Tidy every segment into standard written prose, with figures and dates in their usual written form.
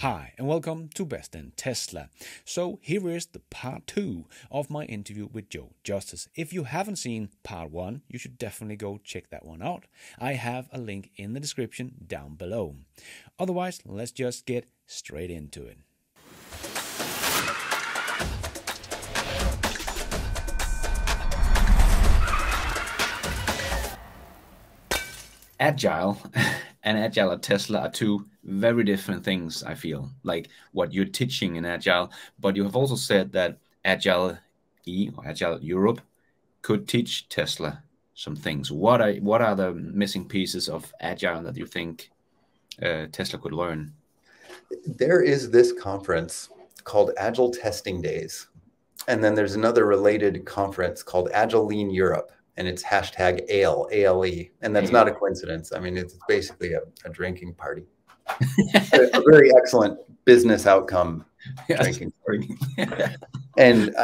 Hi, and welcome to Best in Tesla. So, here is the part 2 of my interview with Joe Justice. If you haven't seen part 1, you should definitely go check that one out. I have a link in the description down below. Otherwise, let's just get straight into it. Agile and Agile at Tesla are two very different things, I feel, like what you're teaching in Agile. But you have also said that Agile E or Agile Europe could teach Tesla some things. What are the missing pieces of Agile that you think Tesla could learn? There is this conference called Agile Testing Days. And then there's another related conference called Agile Lean Europe. And it's hashtag ALE, ALE. And that's not a coincidence. I mean, it's basically a drinking party. A very excellent business outcome drinking party. And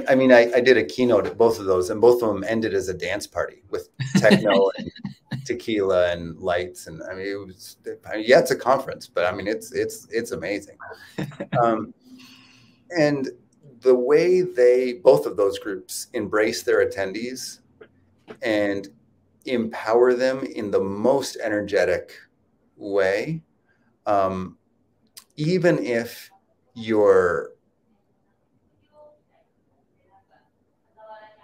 I mean, I did a keynote at both of those, and both of them ended as a dance party with techno and tequila and lights. And I mean, yeah, it's a conference, but I mean, it's amazing. And the way both of those groups embrace their attendees and empower them in the most energetic way, even if you're,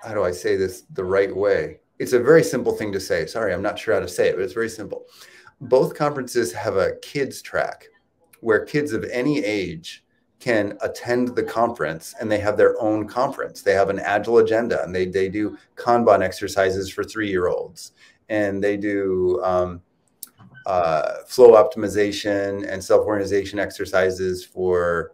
how do I say this the right way? It's a very simple thing to say. Sorry, I'm not sure how to say it, but it's very simple. Both conferences have a kids track where kids of any age can attend the conference, and they have their own conference. They have an Agile agenda, and they do Kanban exercises for 3-year-olds, and they do flow optimization and self-organization exercises for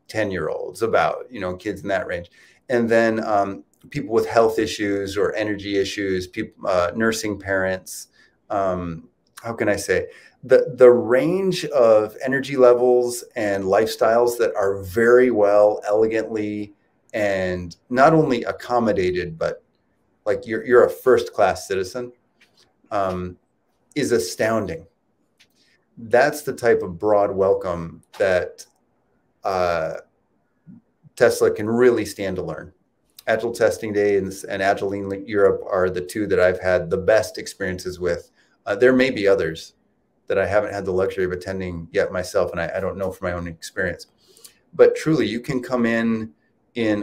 10-year-olds, about, kids in that range. And then people with health issues or energy issues, people, nursing parents, how can I say, the range of energy levels and lifestyles that are very well, elegantly, and not only accommodated, but like you're a first-class citizen, is astounding. That's the type of broad welcome that Tesla can really stand to learn. Agile Testing Day and Agile Lean Europe are the two that I've had the best experiences with. There may be others that I haven't had the luxury of attending yet myself, and I don't know from my own experience. But truly, you can come in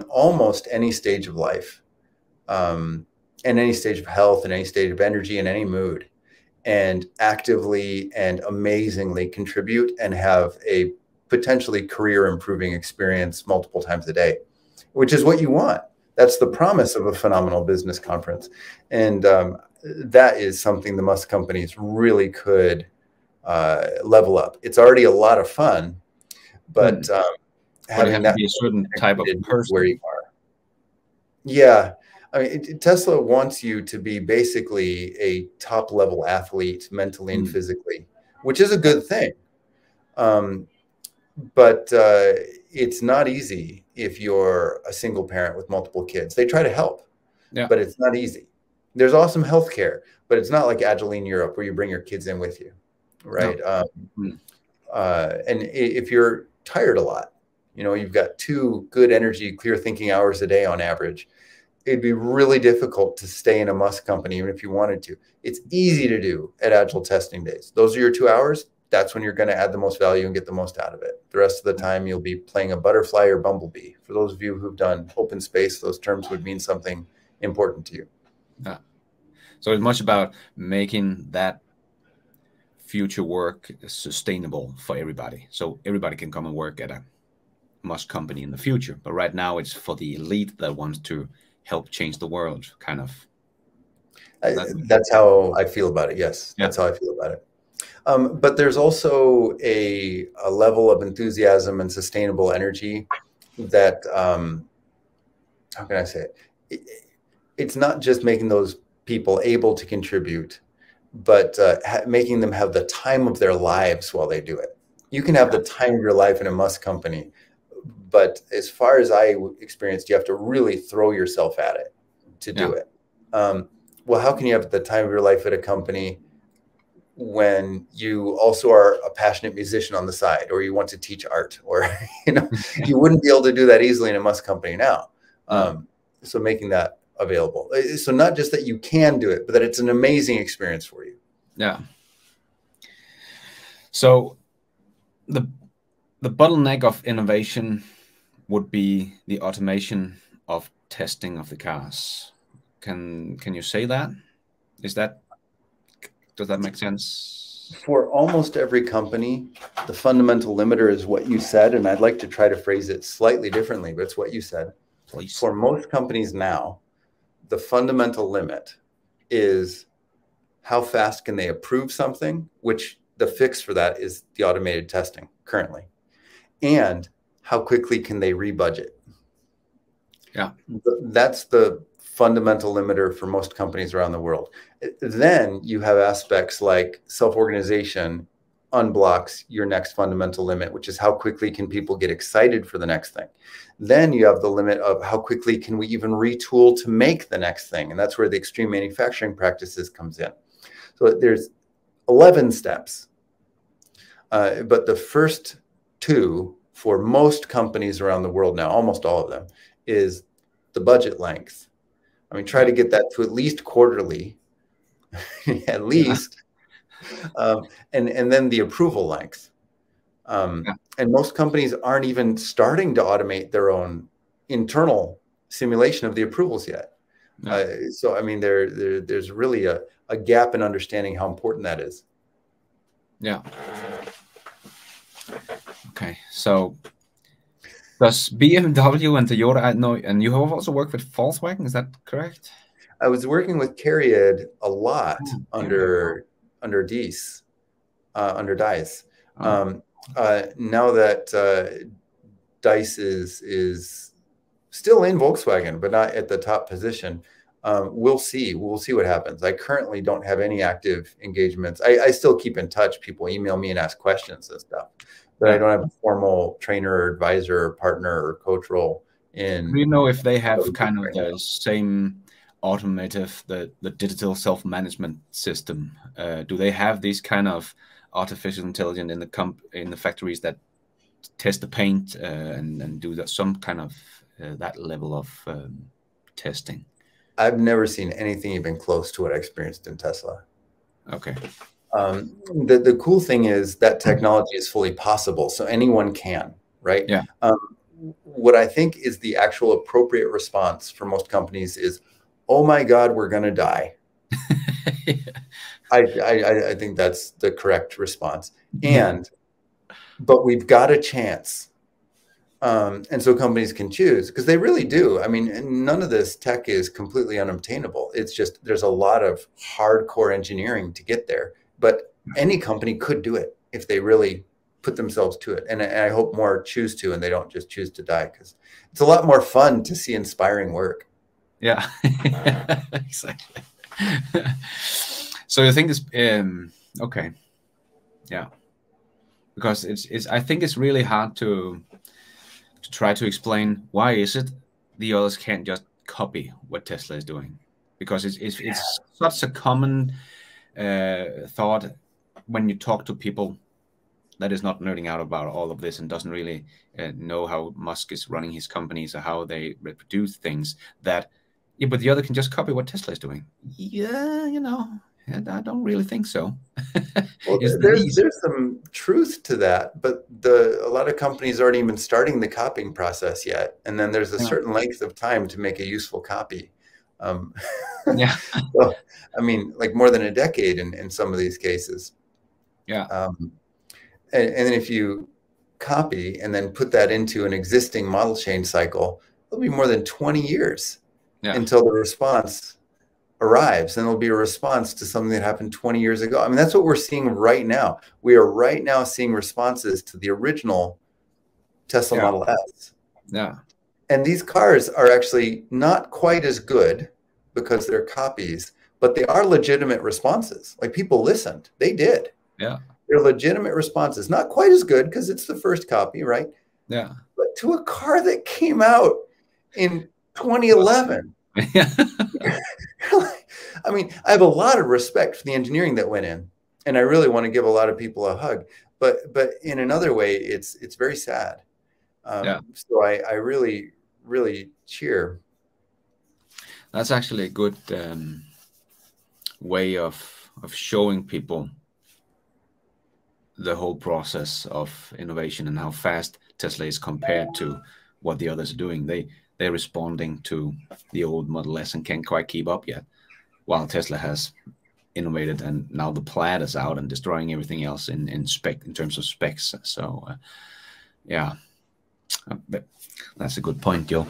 almost any stage of life, and any stage of health, and any stage of energy, and any mood, and actively and amazingly contribute and have a potentially career-improving experience multiple times a day, which is what you want. That's the promise of a phenomenal business conference. And that is something the Musk companies really could level up. It's already a lot of fun, but having that be a certain type of person where you are. Yeah. I mean, Tesla wants you to be basically a top level athlete mentally and physically, which is a good thing. But it's not easy if you're a single parent with multiple kids. They try to help, but it's not easy. There's awesome healthcare, but it's not like Agile Lean Europe where you bring your kids in with you, right? No. And if you're tired a lot, you've got 2 good energy, clear thinking hours a day on average, it'd be really difficult to stay in a Musk company even if you wanted to. It's easy to do at Agile Testing Days. Those are your 2 hours. That's when you're going to add the most value and get the most out of it. The rest of the time, you'll be playing a butterfly or bumblebee. For those of you who've done open space, those terms would mean something important to you. Yeah. So it's much about making that future work sustainable for everybody. So everybody can come and work at a Musk company in the future. But right now, it's for the elite that wants to help change the world, kind of. That's how I feel about it. Yes, that's how I feel about it. But there's also a level of enthusiasm and sustainable energy that, how can I say it? It's not just making those people able to contribute, but making them have the time of their lives while they do it. You can have the time of your life in a Musk company, but as far as I experienced, you have to really throw yourself at it to do it. Well, how can you have the time of your life at a company when you also are a passionate musician on the side, or you want to teach art, or you wouldn't be able to do that easily in a Musk company now. So making that available. So not just that you can do it, but that it's an amazing experience for you. Yeah. So the bottleneck of innovation would be the automation of testing of the cars. Can you say that? Does that make sense? For almost every company, the fundamental limiter is what you said, and I'd like to try to phrase it slightly differently, but it's what you said. Please. For most companies now, the fundamental limit is how fast can they approve something, which the fix for that is the automated testing currently, and how quickly can they rebudget. Yeah, that's the fundamental limiter for most companies around the world. Then you have aspects like self-organization unblocks your next fundamental limit, which is how quickly can people get excited for the next thing. Then you have the limit of how quickly can we even retool to make the next thing. And that's where the extreme manufacturing practices comes in. So there's 11 steps. But the first two for most companies around the world now, almost all of them, is the budget length. I mean, try to get that to at least quarterly, at least, and then the approval length. And most companies aren't even starting to automate their own internal simulation of the approvals yet. So, I mean, there's really a gap in understanding how important that is. Yeah. Okay, so does BMW and Toyota, I know, and you have also worked with Volkswagen, is that correct? I was working with Cariad a lot under DICE, under DICE. Now that DICE is still in Volkswagen, but not at the top position, we'll see. We'll see what happens. I currently don't have any active engagements. I still keep in touch. People email me and ask questions and stuff, but I don't have a formal trainer or advisor or partner or coach role in. Do you know if they have kind of the same automotive, the digital self-management system? Do they have this kind of artificial intelligence in the factories that test the paint and do that, some kind of that level of testing? I've never seen anything even close to what I experienced in Tesla. Okay. The cool thing is that technology is fully possible, so anyone can, right? Yeah. What I think is the actual appropriate response for most companies is, "Oh my God, we're going to die." Yeah. I think that's the correct response. But we've got a chance. And so companies can choose, because they really do. I mean, none of this tech is completely unobtainable. It's just there's a lot of hardcore engineering to get there. But any company could do it if they really put themselves to it. And I hope more choose to, and they don't just choose to die, because it's a lot more fun to see inspiring work. Yeah, exactly. So you think this, okay. Yeah. Because I think it's really hard to try to explain why is it the others can't just copy what Tesla is doing, because it's such a common thought when you talk to people that is not nerding out about all of this and doesn't really know how Musk is running his companies or how they reproduce things, that yeah, but the other can just copy what Tesla is doing. Yeah, you know, and I don't really think so. Well, there's some truth to that, but a lot of companies aren't even starting the copying process yet. And then there's a certain length of time to make a useful copy. Yeah. So, I mean, like more than a decade in some of these cases. Yeah. And then if you copy and then put that into an existing model change cycle, it'll be more than 20 years until the response arrives, and there'll be a response to something that happened 20 years ago. I mean, that's what we're seeing right now. We are right now seeing responses to the original Tesla Model S. Yeah. And these cars are actually not quite as good because they're copies, but they are legitimate responses. Like, people listened. They did. Yeah. They're legitimate responses. Not quite as good because it's the first copy, right? Yeah. But to a car that came out in 2011. Yeah. I mean, I have a lot of respect for the engineering that went in. and I really want to give a lot of people a hug. But in another way, it's very sad. Yeah. So I really, really cheer. That's actually a good way of showing people the whole process of innovation and how fast Tesla is compared to what the others are doing. They're responding to the old Model S and can't quite keep up yet, while Tesla has innovated and now the Plaid is out and destroying everything else in spec in terms of specs. So yeah, that's a good point, Joe.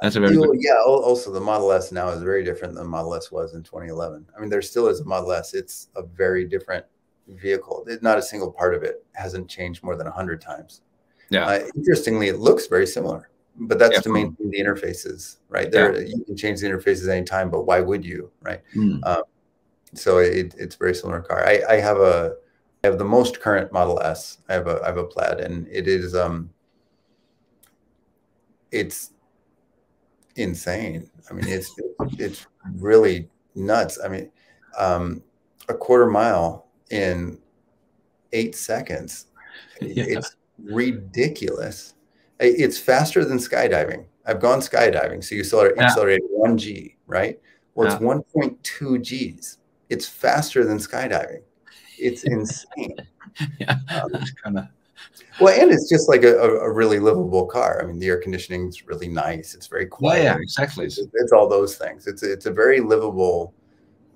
That's a very good. Yeah. Also, the Model S now is very different than the Model S was in 2011. I mean, there still is a Model S. It's a very different vehicle. Not a single part of it hasn't changed more than 100 times. Yeah. Interestingly, it looks very similar, but that's Yeah, to maintain the interfaces, right? There, you can change the interfaces anytime, but why would you, right? So it's a very similar car. I have the most current Model S. I have a Plaid, and it is it's insane. I mean, it's really nuts. I mean, a quarter mile in 8 seconds. Yeah. It's ridiculous. It's faster than skydiving. I've gone skydiving. So you accelerate 1 G, right? Well, it's 1.2 Gs. It's faster than skydiving. It's insane. Yeah, that's kind of. Well, and it's just like a really livable car. I mean, the air conditioning is really nice. It's very quiet. Yeah, exactly. It's all those things. It's a very livable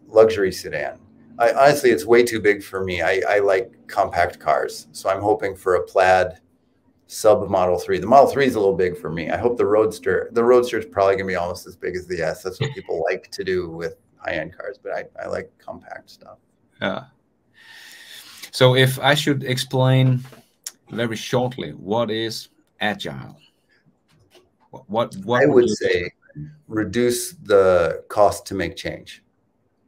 luxury sedan. Honestly, it's way too big for me. I like compact cars, so I'm hoping for a Plaid sub Model 3. The Model 3 is a little big for me. I hope the Roadster is probably going to be almost as big as the S. That's what people like to do with high-end cars, but I like compact stuff. Yeah. So if I should explain very shortly, what is Agile? What I would say reduce the cost to make change.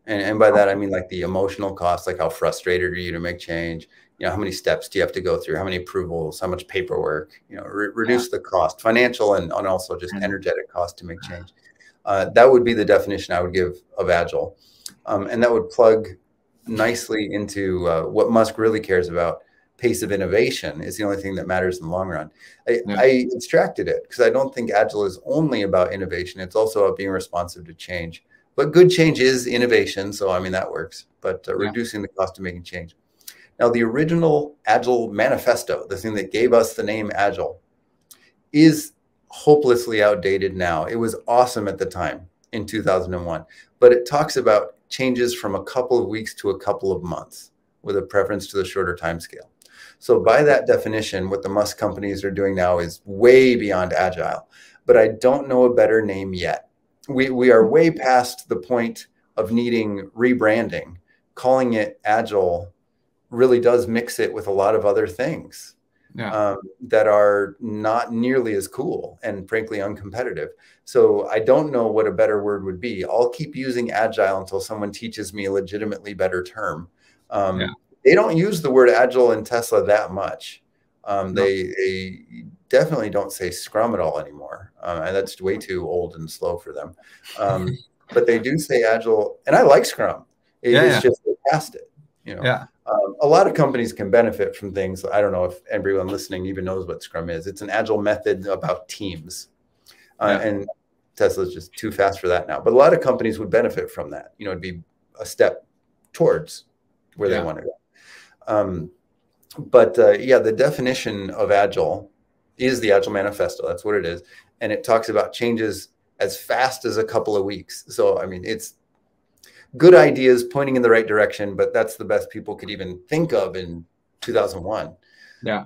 And by that, I mean like the emotional cost, like how frustrated are you to make change? You know, how many steps do you have to go through? How many approvals? How much paperwork? You know, reduce the cost, financial and also just energetic cost to make change. That would be the definition I would give of Agile. And that would plug nicely into what Musk really cares about. Pace of innovation is the only thing that matters in the long run. I abstracted it because I don't think Agile is only about innovation. It's also about being responsive to change. But good change is innovation. So, I mean, that works. But reducing the cost of making change. Now, the original Agile manifesto, the thing that gave us the name Agile, is hopelessly outdated now. It was awesome at the time in 2001. But it talks about changes from a couple of weeks to a couple of months with a preference to the shorter time scale. So by that definition, what the Musk companies are doing now is way beyond Agile. But I don't know a better name yet. We are way past the point of needing rebranding. Calling it Agile really does mix it with a lot of other things that are not nearly as cool and frankly uncompetitive. So I don't know what a better word would be. I'll keep using Agile until someone teaches me a legitimately better term. They don't use the word Agile in Tesla that much. They definitely don't say Scrum at all anymore. And that's way too old and slow for them. But they do say Agile, and I like Scrum. It's just they passed it. You know, a lot of companies can benefit from things. I don't know if everyone listening even knows what Scrum is. It's an Agile method about teams. And Tesla's just too fast for that now. But a lot of companies would benefit from that. You know, it'd be a step towards where they want to go. The definition of Agile is the Agile Manifesto. That's what it is. And it talks about changes as fast as a couple of weeks. So, I mean, it's good ideas pointing in the right direction, but that's the best people could even think of in 2001. Yeah.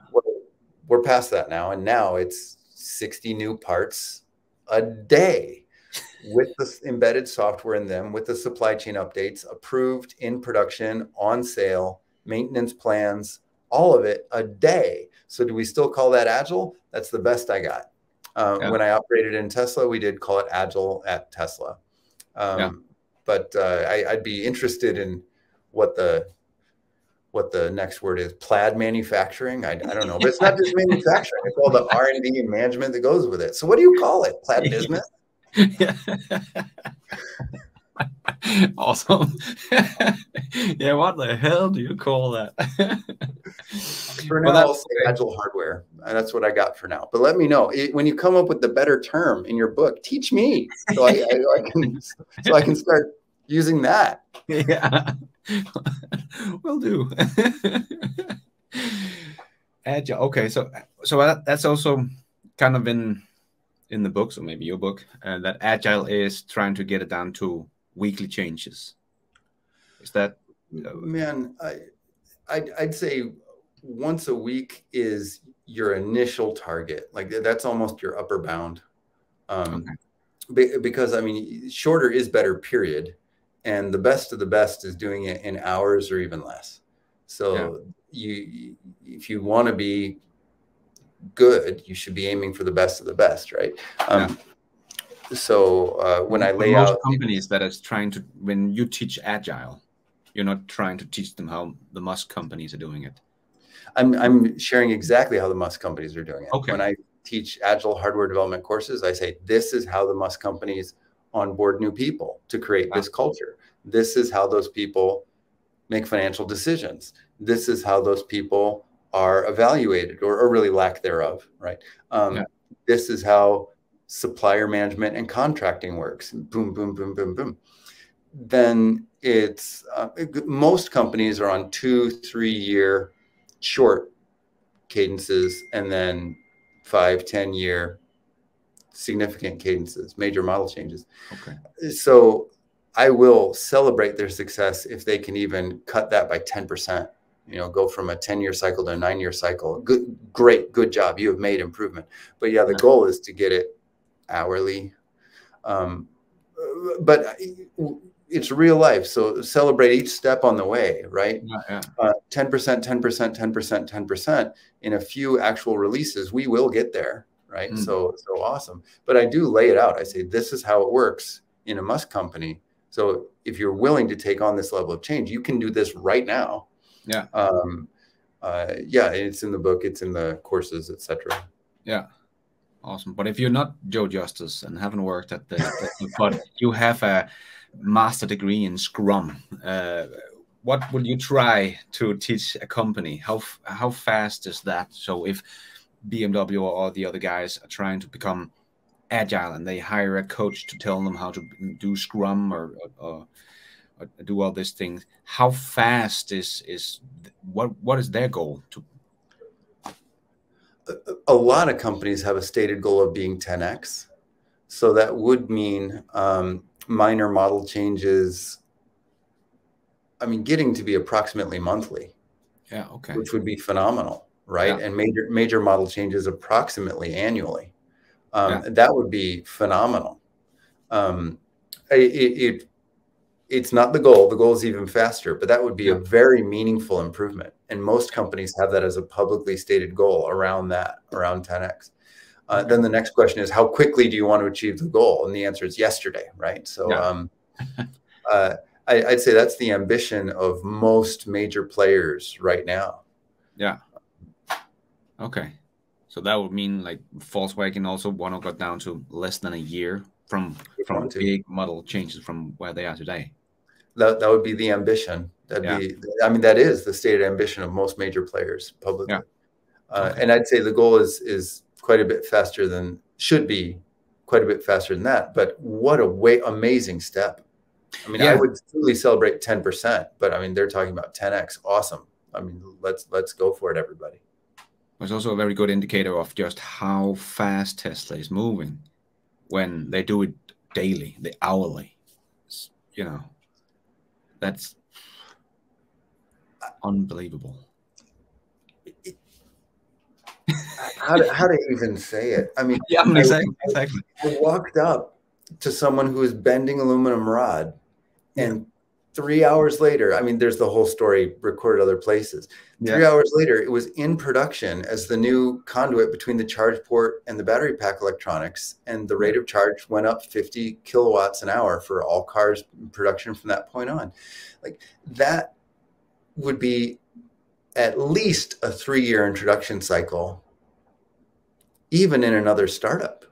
We're past that now. And now it's 60 new parts a day with the embedded software in them, with the supply chain updates, approved, in production, on sale, maintenance plans, all of it a day. So do we still call that Agile? That's the best I got. When I operated in Tesla, we did call it Agile at Tesla. But I'd be interested in what the next word is. Plaid manufacturing. I don't know, but it's not just manufacturing. It's all the R&D and management that goes with it. So what do you call it? Plaid business? Awesome. Yeah, what the hell do you call that? For Well, now, that I'll say agile hardware. And that's what I got for now. But let me know when you come up with the better term in your book. Teach me so I can start using that. yeah, will do. Agile. Okay, so that's also kind of in the book, so maybe your book, that agile is trying to get it down to weekly changes. Is that? Man, I'd say once a week is your initial target. Like that's almost your upper bound. Okay. Because I mean, shorter is better, period. And the best of the best is doing it in hours or even less. Yeah. So if you want to be good, you should be aiming for the best of the best, right? Yeah. So when I But lay most out, companies that is trying to, when you teach agile, you're not trying to teach them how the Musk companies are doing it. I'm sharing exactly how the Musk companies are doing it. Okay. When I teach agile hardware development courses, I say, this is how the Musk companies onboard new people to create this culture. This is how those people make financial decisions. This is how those people are evaluated or really lack thereof, right? This is how supplier management and contracting works. Boom, boom, boom, boom, boom. Then it's most companies are on 2-3 year short cadences and then 5-10 year significant cadences, major model changes. Okay. So I will celebrate their success if they can even cut that by 10%, go from a 10-year cycle to a 9-year cycle. Good job. You have made improvement. But yeah, the goal is to get it hourly. But it's real life. So celebrate each step on the way, right? 10%, 10%, 10%, 10%. In a few actual releases, we will get there, right? So awesome. But I do lay it out. I say, this is how it works in a Musk company. So if you're willing to take on this level of change, you can do this right now. Yeah. It's in the book, it's in the courses, etc. Yeah. Awesome. But if you're not Joe Justice and haven't worked at but you have a master degree in Scrum, what will you try to teach a company? How fast is that? So if BMW or the other guys are trying to become agile and they hire a coach to tell them how to do Scrum or do all these things, how fast is what is their goal to? A lot of companies have a stated goal of being 10x. So that would mean minor model changes. I mean, getting to be approximately monthly. Yeah. Okay. Which would be phenomenal, right? Yeah. And major model changes approximately annually. That would be phenomenal. It's not the goal. The goal is even faster, but that would be a very meaningful improvement. And most companies have that as a publicly stated goal around 10x. Then the next question is, how quickly do you want to achieve the goal? And the answer is yesterday, right? So I'd say that's the ambition of most major players right now. Yeah. Okay. So that would mean like Volkswagen also want to go down to less than a year from big model changes from where they are today. That would be the ambition. That is the stated ambition of most major players publicly. And I'd say the goal is quite a bit faster than should be quite a bit faster than that. But what amazing step. I mean, I would truly celebrate 10%, but I mean, they're talking about 10x. Awesome. I mean, let's go for it, everybody. It's also a very good indicator of just how fast Tesla is moving when they do it daily, the hourly. That's unbelievable. How to even say it? I mean, exactly. I walked up to someone who was bending aluminum rod, and 3 hours later, I mean, there's the whole story recorded other places. 3 hours later, it was in production as the new conduit between the charge port and the battery pack electronics. And the rate of charge went up 50 kilowatts an hour for all cars in production from that point on. Like that would be at least a 3-year introduction cycle, even in another startup.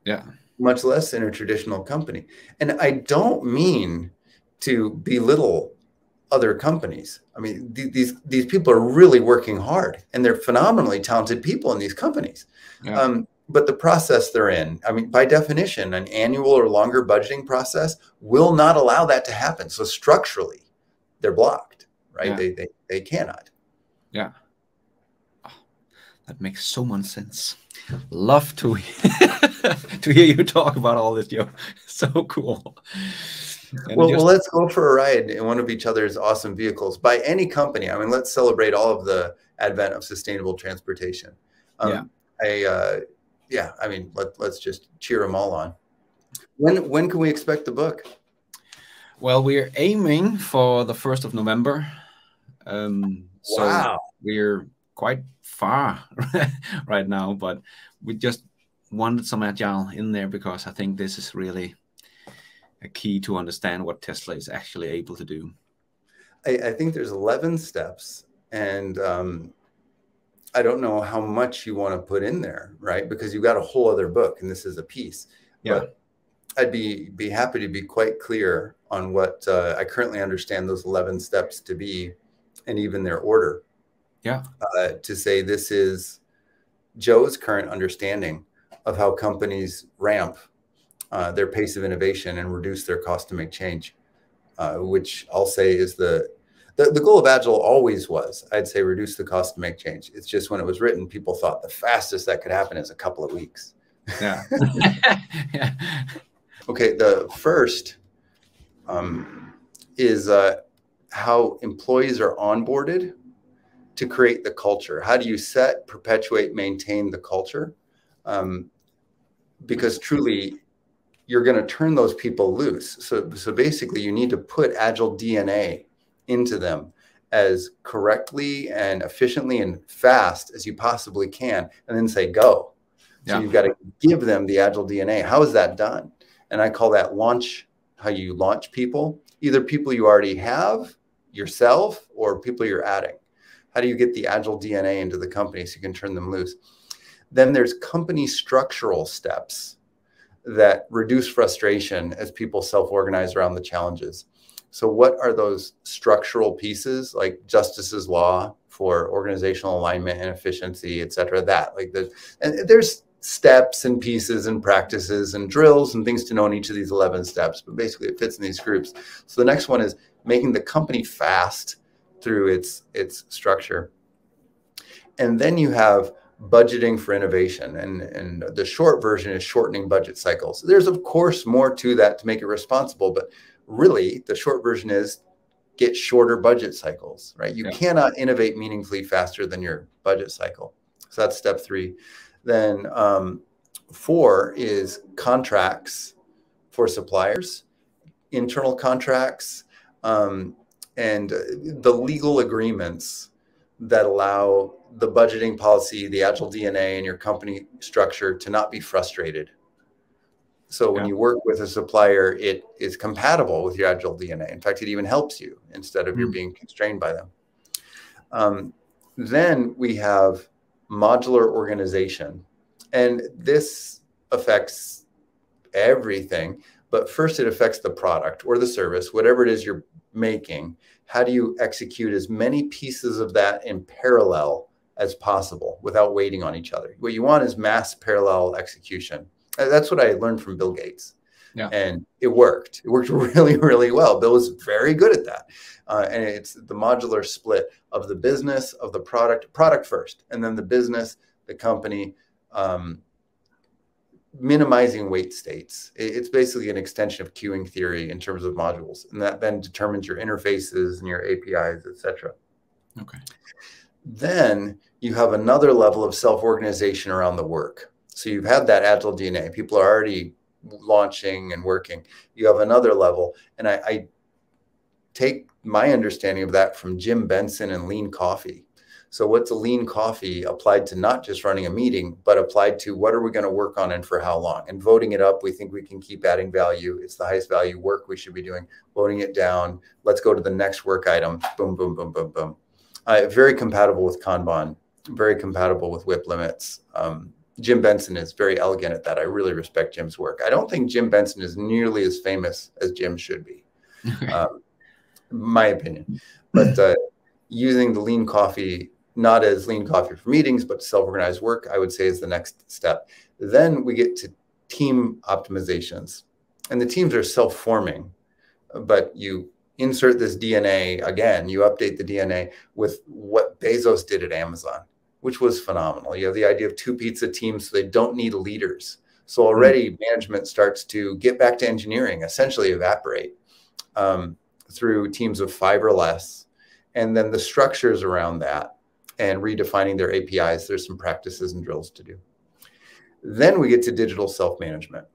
Yeah. much less in a traditional company. And I don't mean to belittle other companies. I mean, these people are really working hard, and they're phenomenally talented people in these companies. Yeah. But the process they're in, I mean, by definition, an annual or longer budgeting process will not allow that to happen. So structurally, they're blocked, right? Yeah. They cannot. Yeah. Oh, that makes so much sense. Love to to hear you talk about all this, Joe. So cool. And Well, let's go for a ride in one of each other's awesome vehicles by any company. I mean, let's celebrate all of the advent of sustainable transportation. yeah. Yeah, I mean, let's just cheer them all on. When can we expect the book? Well, we're aiming for the 1st of November. So Wow. we're quite far right now, but we just wanted some Agile in there because I think this is really a key to understand what Tesla is actually able to do. I think there's 11 steps, and I don't know how much you want to put in there, right? Because you've got a whole other book, and this is a piece. Yeah. But I'd be happy to be quite clear on what I currently understand those 11 steps to be, and even their order. Yeah. To say this is Joe's current understanding of how companies ramp their pace of innovation and reduce their cost to make change, which I'll say is the goal of Agile always was, I'd say, reduce the cost to make change. It's just when it was written, people thought the fastest that could happen is a couple of weeks. Yeah. Yeah. Okay, the first is how employees are onboarded to create the culture. How do you set, perpetuate, maintain the culture? Because truly, you're going to turn those people loose. So basically, you need to put Agile DNA into them as correctly and efficiently and fast as you possibly can, and then say, go. So you've got to give them the Agile DNA. How is that done? And I call that launch, how you launch people, either people you already have yourself or people you're adding. How do you get the Agile DNA into the company so you can turn them loose? Then there's company structural steps that reduce frustration as people self-organize around the challenges. So what are those structural pieces, like Justice's Law for organizational alignment and efficiency, et cetera, and there's steps and pieces and practices and drills and things to know in each of these 11 steps, but basically it fits in these groups. So the next one is making the company fast through its structure. And then you have budgeting for innovation, and the short version is shortening budget cycles. There's of course more to that to make it responsible, but really the short version is get shorter budget cycles, right? You cannot innovate meaningfully faster than your budget cycle. So that's step 3. Then 4 is contracts for suppliers, internal contracts, and the legal agreements that allow the budgeting policy, the Agile DNA, and your company structure to not be frustrated. So when you work with a supplier, it is compatible with your Agile DNA. In fact, it even helps you instead of you're being constrained by them. Then we have modular organization. And this affects everything. But first, it affects the product or the service, whatever it is you're making. How do you execute as many pieces of that in parallel as possible without waiting on each other? What you want is mass parallel execution. That's what I learned from Bill Gates. Yeah. And it worked. It worked really, really well. Bill was very good at that. And it's the modular split of the business, of the product first, and then the business, the company, minimizing wait states. It's basically an extension of queuing theory in terms of modules, and that then determines your interfaces and your APIs, etc. Okay. Then you have another level of self-organization around the work. So you've had that Agile DNA. People are already launching and working. You have another level, and I take my understanding of that from Jim Benson and Lean Coffee. So what's a lean coffee applied to not just running a meeting, but applied to what are we going to work on and for how long? And voting it up, we think we can keep adding value. It's the highest value work we should be doing. Voting it down, let's go to the next work item. Boom, boom, boom, boom, boom. Very compatible with Kanban, very compatible with WIP limits. Jim Benson is very elegant at that. I really respect Jim's work. I don't think Jim Benson is nearly as famous as Jim should be, my opinion. But using the lean coffee, not as lean coffee for meetings, but self-organized work, I would say is the next step. Then we get to team optimizations. And the teams are self-forming, but you insert this DNA again, you update the DNA with what Bezos did at Amazon, which was phenomenal. You have the idea of 2 pizza teams, so they don't need leaders. So already management starts to get back to engineering, essentially evaporate through teams of 5 or less. And then the structures around that and redefining their APIs, there's some practices and drills to do. Then we get to digital self-management.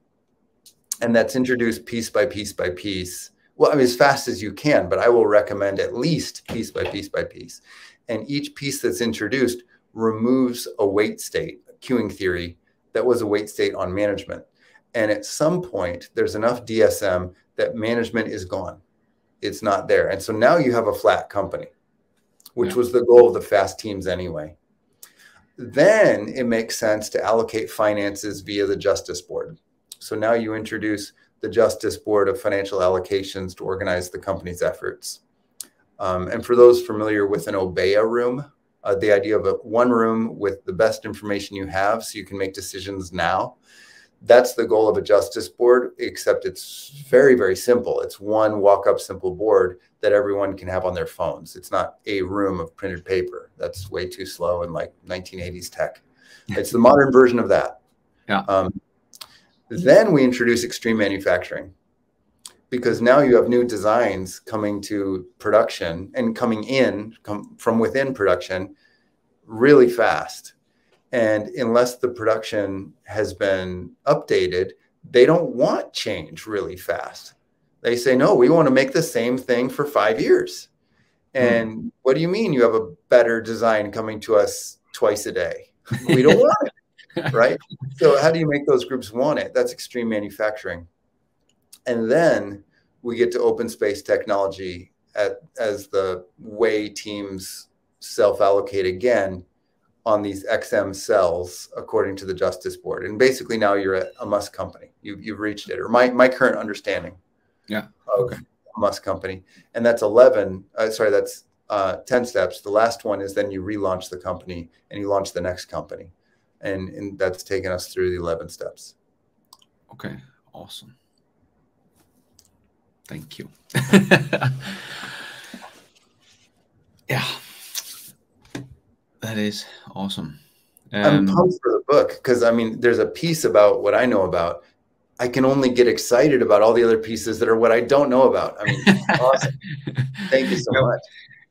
And that's introduced piece by piece by piece. Well, I mean, as fast as you can, but I will recommend at least piece by piece by piece. And each piece that's introduced removes a wait state, queuing theory, that was a wait state on management. And at some point, there's enough DSM that management is gone. It's not there. And so now you have a flat company, which was the goal of the fast teams anyway. Then it makes sense to allocate finances via the Justice Board. So now you introduce the Justice Board of Financial Allocations to organize the company's efforts. And for those familiar with an Obeya room, the idea of one room with the best information you have so you can make decisions now, that's the goal of a Justice Board, except it's very, very simple. It's one walk-up simple board that everyone can have on their phones. It's not a room of printed paper. That's way too slow and like 1980s tech. It's the modern version of that. Yeah. Then we introduce extreme manufacturing, because now you have new designs coming to production and coming from within production really fast. And unless the production has been updated, they don't want change really fast. They say, no, we want to make the same thing for 5 years. And what do you mean you have a better design coming to us twice a day? We don't want it. Right? So how do you make those groups want it? That's extreme manufacturing. And then we get to open space technology as the way teams self-allocate again on these XM cells according to the Justice Board. And basically now you're at a Musk company. You've reached it, or my current understanding of a Musk company. And that's 10 steps. The last one is then you relaunch the company and you launch the next company. And that's taken us through the 11 steps. Okay, awesome. Thank you. Yeah, that is awesome. I'm pumped for the book because, I mean, there's a piece about what I know about. I can only get excited about all the other pieces that are what I don't know about. I mean, awesome. Thank you so much.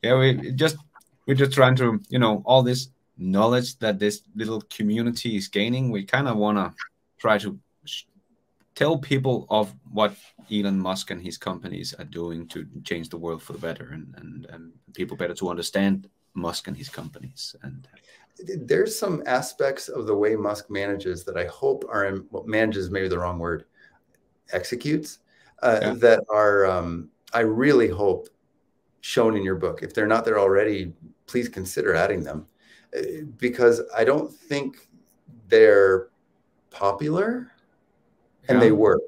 Yeah, we're just trying to, all this knowledge that this little community is gaining, we kind of want to try to tell people of what Elon Musk and his companies are doing to change the world for the better, and people better to understand Musk and his companies. And there's some aspects of the way Musk manages that I hope are manages, maybe the wrong word, executes, that are, I really hope, shown in your book. If they're not there already, please consider adding them. Because I don't think they're popular and they work.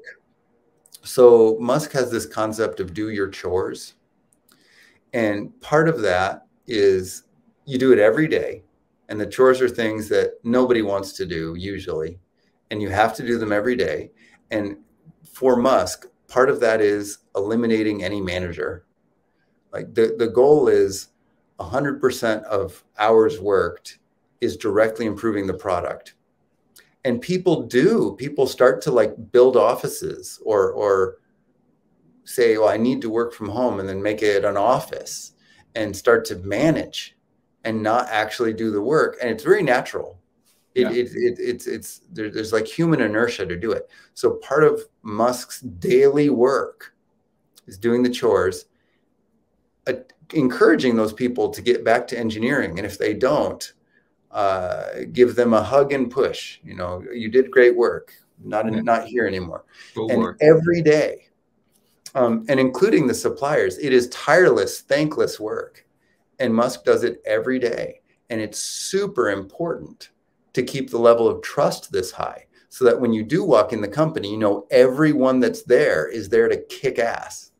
So Musk has this concept of do your chores. And part of that is you do it every day. And the chores are things that nobody wants to do usually. And you have to do them every day. And for Musk, part of that is eliminating any manager. Like the goal is 100% of hours worked is directly improving the product. And people start to like build offices or say, well, I need to work from home, and then make it an office and start to manage and not actually do the work. And it's very natural. There's like human inertia to do it. So part of Musk's daily work is doing the chores, encouraging those people to get back to engineering. And if they don't, give them a hug and push. You did great work, not here anymore. Every day, and including the suppliers, it is tireless, thankless work. And Musk does it every day. And it's super important to keep the level of trust this high, so that when you do walk in the company, you know everyone that's there is there to kick ass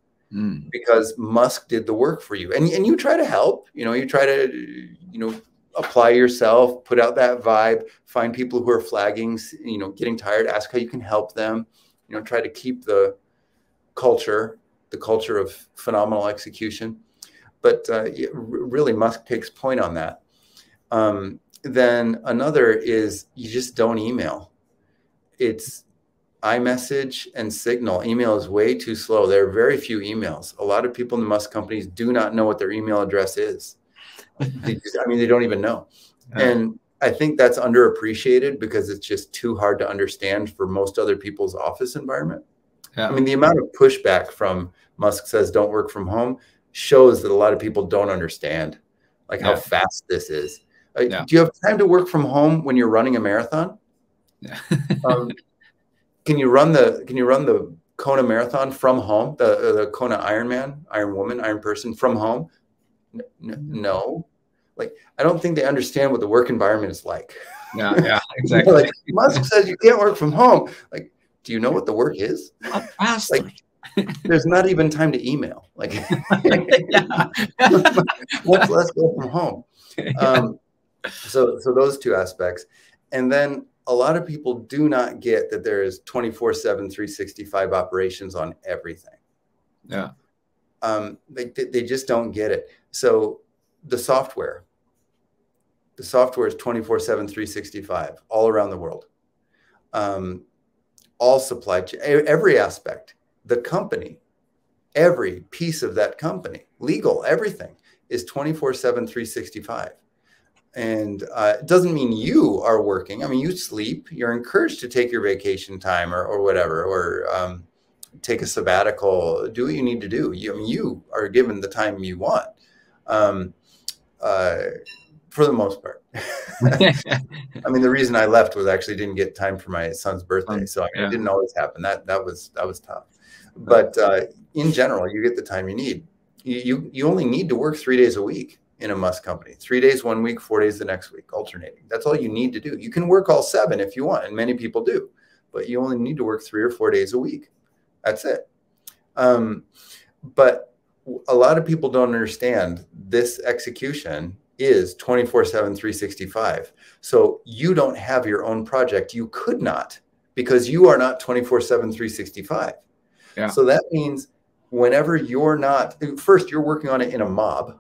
because Musk did the work for you. And you try to help, you try to, apply yourself, put out that vibe, find people who are flagging, getting tired, ask how you can help them, try to keep the culture of phenomenal execution. But really, Musk takes point on that. Then another is you just don't email. It's iMessage and Signal. Email is way too slow. There are very few emails. A lot of people in the Musk companies do not know what their email address is. They don't even know. And I think that's underappreciated because it's just too hard to understand for most other people's office environment. I mean, the amount of pushback from Musk says don't work from home shows that a lot of people don't understand like how fast this is. Do you have time to work from home when you're running a marathon? Can you run the Kona marathon from home? The Kona Ironman, Iron Woman, Iron Person from home? No. Like, I don't think they understand what the work environment is like. Yeah, exactly. Like Musk says you can't work from home. Like, do you know what the work is? Like, there's not even time to email. Like, let's go from home. So those two aspects. And then a lot of people do not get that there is 24/7, 365 operations on everything. Yeah. They just don't get it. So the software is 24/7, 365 all around the world. All supply chain, every aspect, the company, every piece of that company, legal, everything is 24/7, 365. And it doesn't mean you are working. I mean, you sleep. You're encouraged to take your vacation time or whatever, or take a sabbatical. Do what you need to do. You are given the time you want, for the most part. I mean, the reason I left was actually didn't get time for my son's birthday, so it didn't always happen. That was tough. But in general, you get the time you need. You only need to work 3 days a week in a Musk company. 3 days one week, 4 days the next week, alternating. That's all you need to do. You can work all 7 if you want, and many people do, but you only need to work 3 or 4 days a week. That's it. But a lot of people don't understand this execution is 24/7, 365. So you don't have your own project. You could not, because you are not 24/7, 365. Yeah. So that means whenever you're not, first, you're working on it in a mob.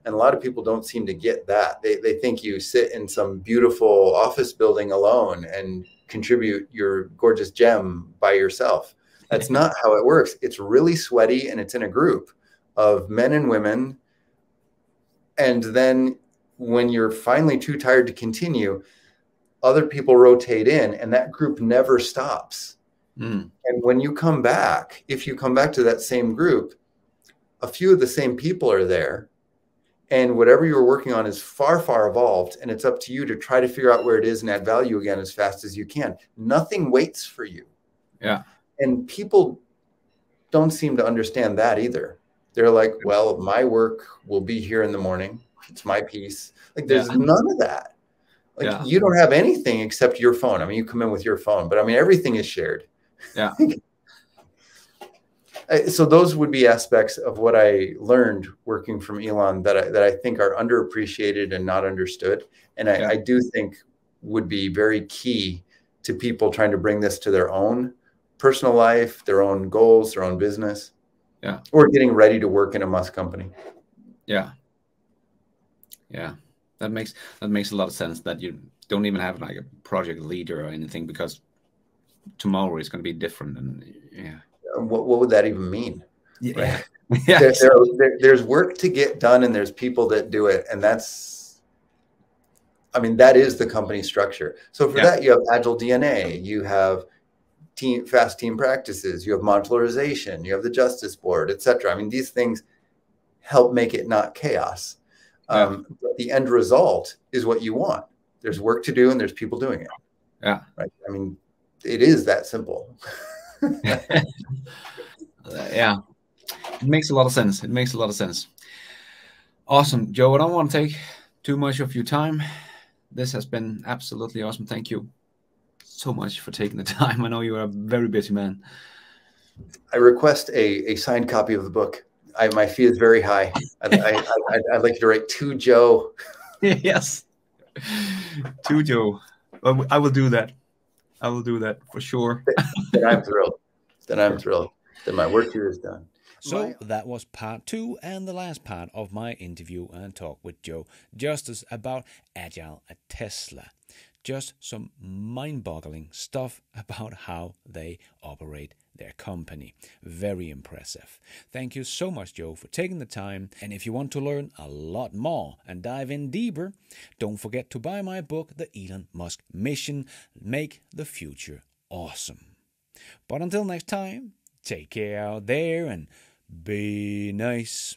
And a lot of people don't seem to get that. They think you sit in some beautiful office building alone and contribute your gorgeous gem by yourself. That's not how it works. It's really sweaty, and it's in a group of men and women. And then when you're finally too tired to continue, other people rotate in, and that group never stops. And when you come back, if you come back to that same group, a few of the same people are there. And whatever you're working on is far, far evolved. And it's up to you to try to figure out where it is and add value again as fast as you can. Nothing waits for you. Yeah. And people don't seem to understand that either. They're like, well, my work will be here in the morning. It's my piece. Like, there's none of that. Like, you don't have anything except your phone. I mean, you come in with your phone, but I mean, everything is shared. Yeah. So those would be aspects of what I learned working from Elon that I think are underappreciated and not understood. And I do think would be very key to people trying to bring this to their own personal life, their own goals, their own business, or getting ready to work in a Musk company. Yeah. Yeah. That makes a lot of sense, that you don't even have like a project leader or anything, because tomorrow is going to be different. And what would that even mean? Yeah. Right? There's work to get done, and there's people that do it. And that is the company structure. So for that, you have Agile DNA, you have fast team practices, you have modularization, you have the justice board, etc. I mean, these things help make it not chaos. But the end result is what you want. There's work to do, and there's people doing it. Yeah. Right. I mean, it is that simple. Yeah, it makes a lot of sense. It makes a lot of sense. Awesome, Joe. I don't want to take too much of your time. This has been absolutely awesome. Thank you so much for taking the time. I know you are a very busy man. I request a signed copy of the book. My fee is very high. I'd like you to write to Joe. Yes, to Joe. I will do that. I will do that for sure. Then I'm thrilled. Then I'm thrilled. Then my work here is done. So that was part 2 and the last part of my interview and talk with Joe Justice about Agile at Tesla. Just some mind-boggling stuff about how they operate their company. Very impressive. Thank you so much, Joe, for taking the time. And if you want to learn a lot more and dive in deeper, don't forget to buy my book, The Elon Musk Mission, Make the Future Awesome. But until next time, take care out there and be nice.